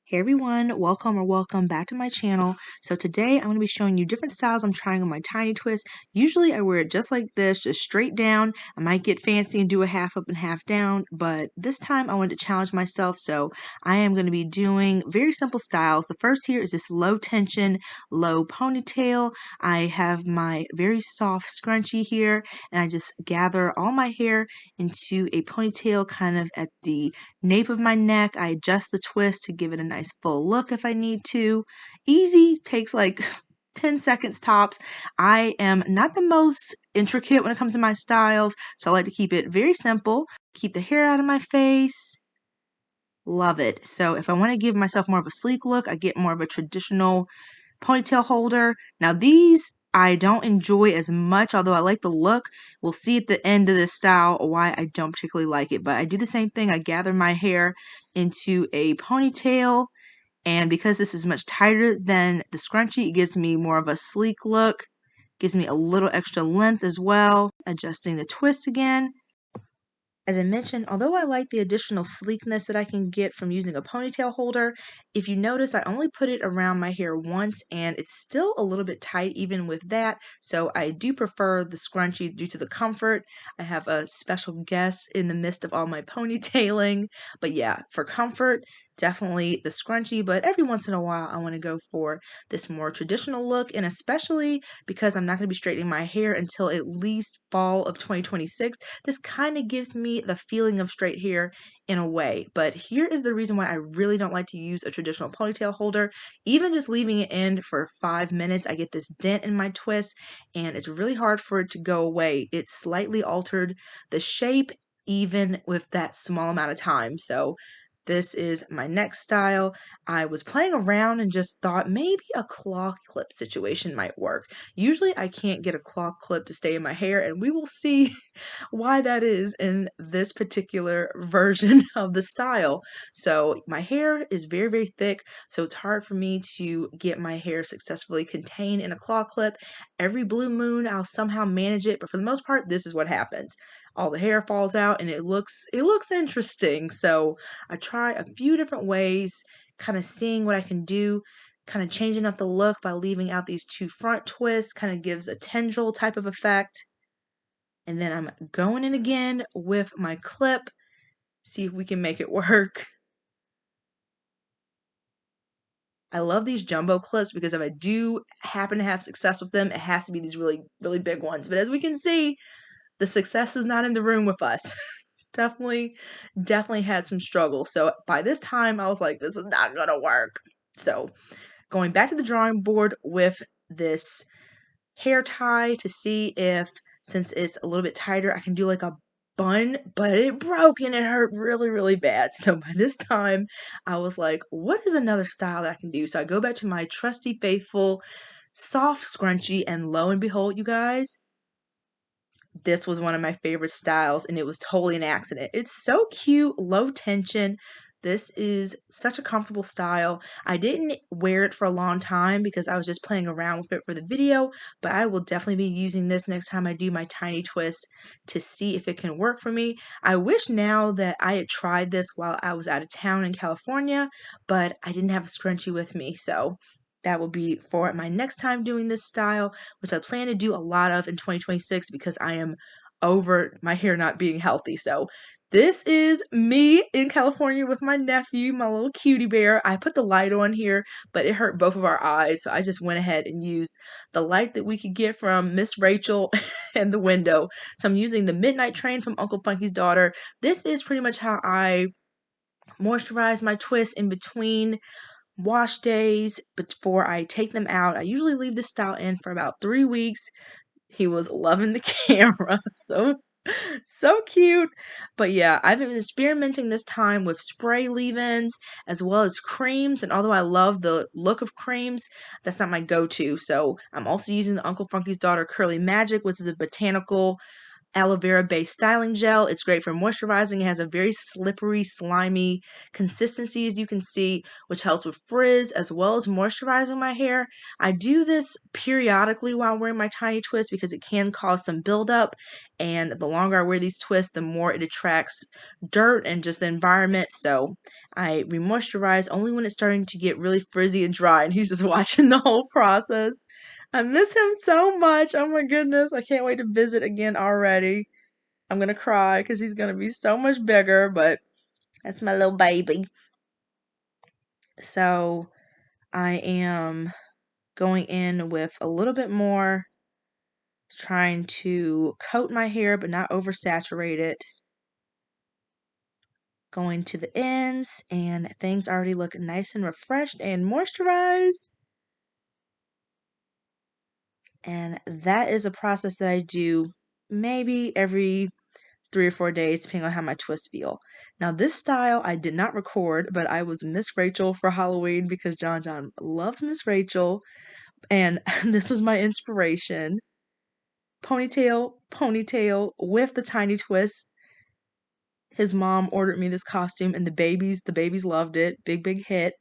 Hey everyone, welcome back to my channel. So today I'm going to be showing you different styles I'm trying on my tiny twist. Usually I wear it just like this, just straight down. I might get fancy and do a half up and half down, but this time I wanted to challenge myself, so I am going to be doing very simple styles. The first here is this low tension, low ponytail. I have my very soft scrunchie here, and I just gather all my hair into a ponytail kind of at the nape of my neck. I adjust the twist to give it a nice full look if I need to. Easy, takes like 10 seconds tops. I am not the most intricate when it comes to my styles, so I like to keep it very simple. Keep the hair out of my face. Love it. So if I want to give myself more of a sleek look, I get more of a traditional ponytail holder. Now these I don't enjoy as much, although I like the look. We'll see at the end of this style why I don't particularly like it, but I do the same thing. I gather my hair into a ponytail, and because this is much tighter than the scrunchie, it gives me more of a sleek look, gives me a little extra length as well. Adjusting the twist again. As I mentioned, although I like the additional sleekness that I can get from using a ponytail holder, if you notice, I only put it around my hair once and it's still a little bit tight even with that. So I do prefer the scrunchie due to the comfort. I have a special guest in the midst of all my ponytailing. But yeah, for comfort, definitely the scrunchie. But every once in a while, I want to go for this more traditional look, and especially because I'm not going to be straightening my hair until at least fall of 2026. This kind of gives me the feeling of straight hair in a way. But here is the reason why I really don't like to use a traditional ponytail holder. Even just leaving it in for 5 minutes, I get this dent in my twist, and it's really hard for it to go away. It slightly altered the shape even with that small amount of time. So this is my next style. I was playing around and just thought maybe a claw clip situation might work. Usually I can't get a claw clip to stay in my hair, and we will see why that is in this particular version of the style. So my hair is very, very thick, so it's hard for me to get my hair successfully contained in a claw clip. Every blue moon I'll somehow manage it, but for the most part this is what happens. All the hair falls out and it looks interesting. So I try a few different ways, kind of seeing what I can do, kind of changing up the look by leaving out these two front twists, kind of gives a tendril type of effect. And then I'm going in again with my clip, see if we can make it work. I love these jumbo clips because if I do happen to have success with them, it has to be these really, really big ones. But as we can see, the success is not in the room with us. Definitely had some struggle. So by this time, I was like, this is not gonna work. So going back to the drawing board with this hair tie to see if, since it's a little bit tighter, I can do like a bun, but it broke and it hurt really, really bad. So by this time, I was like, what is another style that I can do? So I go back to my trusty, faithful, soft scrunchie, and lo and behold, you guys, this was one of my favorite styles, and it was totally an accident. It's so cute, low tension. This is such a comfortable style. I didn't wear it for a long time because I was just playing around with it for the video, but I will definitely be using this next time I do my tiny twist to see if it can work for me. I wish now that I had tried this while I was out of town in California, but I didn't have a scrunchie with me, so that will be for my next time doing this style, which I plan to do a lot of in 2026 because I am over my hair not being healthy. So this is me in California with my nephew, my little cutie bear. I put the light on here, but it hurt both of our eyes, so I just went ahead and used the light that we could get from Miss Rachel and the window. So I'm using the Midnight Train from Uncle Funky's Daughter. This is pretty much how I moisturize my twists in between wash days before I take them out. I usually leave this style in for about 3 weeks. He was loving the camera. So cute. But yeah, I've been experimenting this time with spray leave-ins as well as creams, and although I love the look of creams, that's not my go-to. So I'm also using the Uncle Funky's Daughter Curly Magic, which is a botanical aloe vera based styling gel. It's great for moisturizing. It has a very slippery, slimy consistency, as you can see, which helps with frizz as well as moisturizing my hair. I do this periodically while I'm wearing my tiny twist because it can cause some buildup, and the longer I wear these twists, the more it attracts dirt and just the environment. So I remoisturize only when it's starting to get really frizzy and dry, and he's just watching the whole process. I miss him so much. Oh my goodness. I can't wait to visit again already. I'm gonna cry because he's gonna be so much bigger, but that's my little baby. So I am going in with a little bit more, trying to coat my hair but not oversaturate it. Going to the ends, and things already look nice and refreshed and moisturized. And that is a process that I do maybe every 3 or 4 days, depending on how my twists feel. Now, this style I did not record, but I was Miss Rachel for Halloween because John loves Miss Rachel, and this was my inspiration. Ponytail with the tiny twist. His mom ordered me this costume, and the babies loved it. Big hit.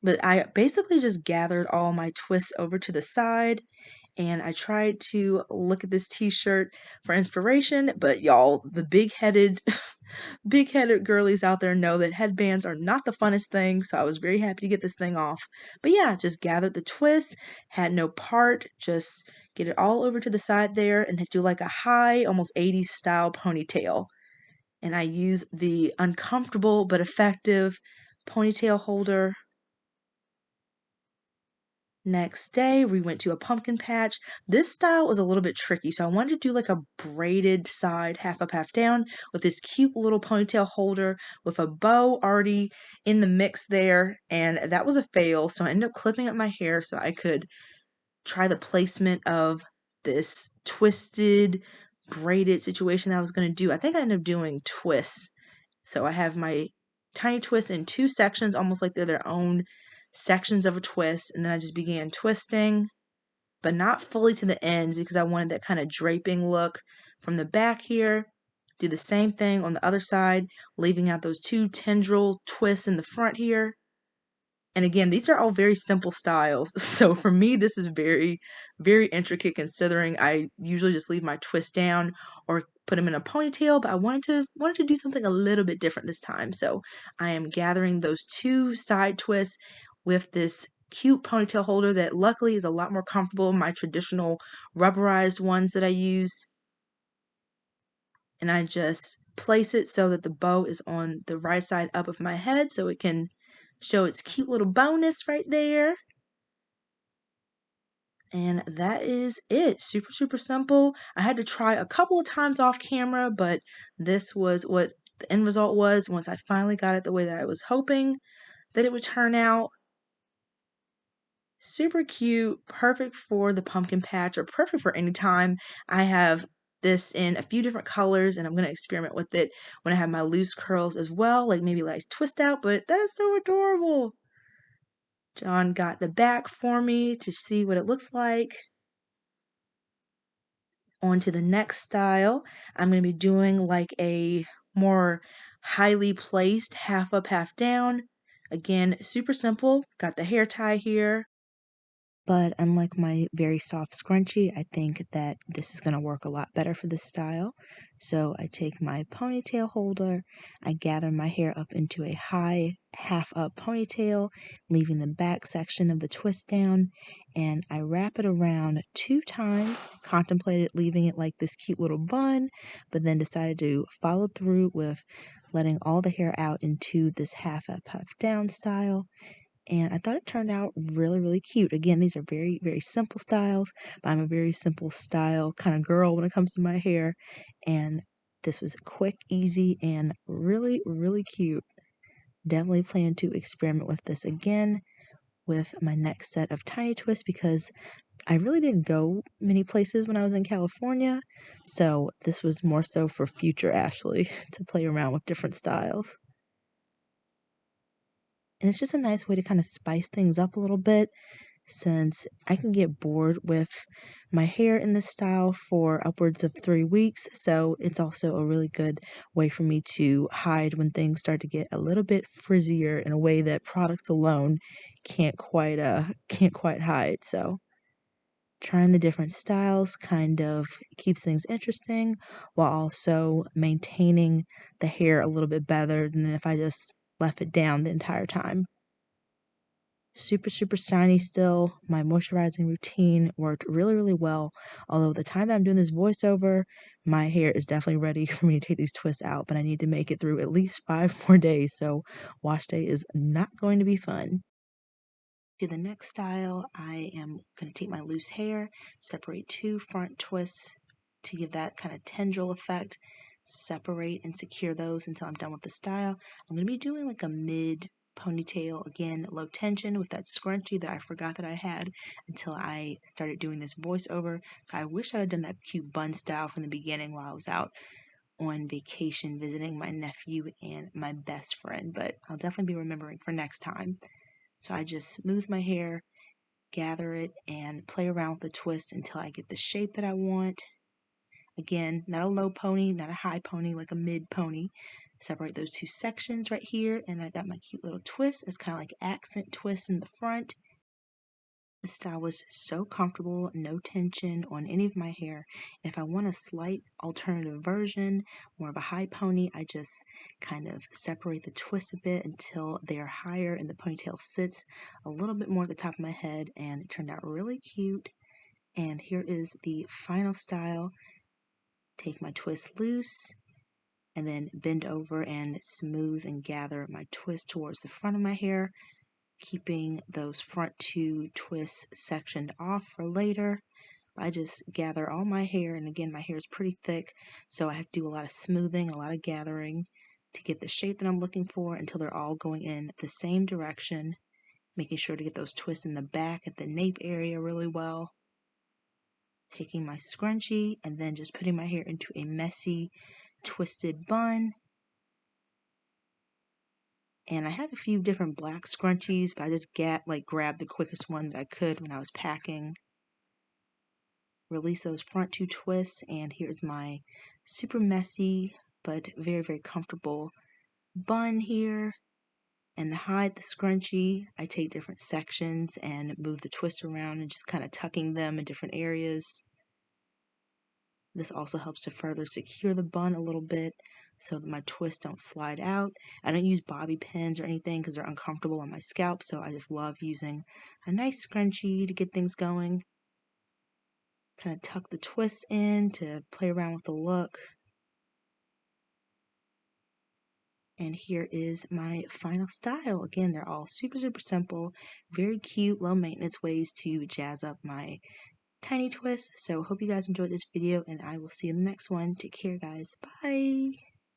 But I basically just gathered all my twists over to the side, and I tried to look at this t-shirt for inspiration, but y'all, the big-headed girlies out there know that headbands are not the funnest thing, so I was very happy to get this thing off. But yeah, just gathered the twists, had no part, just get it all over to the side there and do like a high, almost 80s style ponytail. And I use the uncomfortable but effective ponytail holder. Next day, we went to a pumpkin patch. This style was a little bit tricky, so I wanted to do like a braided side, half up, half down, with this cute little ponytail holder with a bow already in the mix there, and that was a fail, so I ended up clipping up my hair so I could try the placement of this twisted, braided situation that I was going to do. I think I ended up doing twists. So I have my tiny twists in two sections, almost like they're their own sections of a twist, and then I just began twisting, but not fully to the ends because I wanted that kind of draping look from the back here. Do the same thing on the other side, leaving out those two tendril twists in the front here. And again, these are all very simple styles. So for me, this is very intricate considering I usually just leave my twist down or put them in a ponytail, but I wanted to do something a little bit different this time. So I am gathering those two side twists with this cute ponytail holder that luckily is a lot more comfortable than my traditional rubberized ones that I use. And I just place it so that the bow is on the right side up of my head so it can show its cute little bonus right there. And that is it. Super simple. I had to try a couple of times off camera, but this was what the end result was once I finally got it the way that I was hoping that it would turn out. Super cute, perfect for the pumpkin patch or perfect for any time. I have this in a few different colors and I'm going to experiment with it when I have my loose curls as well, like maybe like twist out, but that is so adorable. John got the back for me to see what it looks like. On to the next style. I'm going to be doing like a more highly placed half up, half down. Again, super simple. Got the hair tie here. But unlike my very soft scrunchie, I think that this is going to work a lot better for this style. So I take my ponytail holder, I gather my hair up into a high half up ponytail, leaving the back section of the twist down, and I wrap it around 2 times, contemplated leaving it like this cute little bun, but then decided to follow through with letting all the hair out into this half up, half down style. And I thought it turned out really cute. Again, these are very simple styles, but I'm a very simple style kind of girl when it comes to my hair. And this was quick, easy, and really cute. Definitely plan to experiment with this again with my next set of tiny twists because I really didn't go many places when I was in California. So this was more so for future Ashley to play around with different styles. And it's just a nice way to kind of spice things up a little bit since I can get bored with my hair in this style for upwards of 3 weeks. So it's also a really good way for me to hide when things start to get a little bit frizzier in a way that products alone can't quite hide. So trying the different styles kind of keeps things interesting while also maintaining the hair a little bit better than if I just left it down the entire time. Super, super shiny still. My moisturizing routine worked really, really well. Although the time that I'm doing this voiceover, my hair is definitely ready for me to take these twists out, but I need to make it through at least 5 more days, so wash day is not going to be fun. To the next style, I am going to take my loose hair, separate 2 front twists to give that kind of tendril effect, separate and secure those until I'm done with the style. I'm going to be doing like a mid ponytail, again, low tension with that scrunchie that I forgot that I had until I started doing this voiceover. So I wish I had done that cute bun style from the beginning while I was out on vacation visiting my nephew and my best friend, but I'll definitely be remembering for next time. So I just smooth my hair, gather it, and play around with the twist until I get the shape that I want. Again, not a low pony, not a high pony, like a mid pony. Separate those 2 sections right here, and I got my cute little twist. It's kind of like accent twist in the front. The style was so comfortable, no tension on any of my hair. And if I want a slight alternative version, more of a high pony, I just kind of separate the twists a bit until they are higher and the ponytail sits a little bit more at the top of my head, and it turned out really cute. And here is the final style. Take my twist loose and then bend over and smooth and gather my twist towards the front of my hair, keeping those front 2 twists sectioned off for later. I just gather all my hair, and again, my hair is pretty thick, so I have to do a lot of smoothing, a lot of gathering to get the shape that I'm looking for until they're all going in the same direction, making sure to get those twists in the back at the nape area really well. Taking my scrunchie and then just putting my hair into a messy, twisted bun. And I have a few different black scrunchies, but I just grabbed the quickest one that I could when I was packing. Release those front 2 twists, and here's my super messy but very, very comfortable bun here. And to hide the scrunchie, I take different sections and move the twist around and just kind of tucking them in different areas. This also helps to further secure the bun a little bit so that my twists don't slide out. I don't use bobby pins or anything because they're uncomfortable on my scalp, so I just love using a nice scrunchie to get things going. Kind of tuck the twists in to play around with the look. And here is my final style. Again, they're all super, super simple, very cute, low maintenance ways to jazz up my tiny twist. So hope you guys enjoyed this video, and I will see you in the next one. Take care, guys. Bye.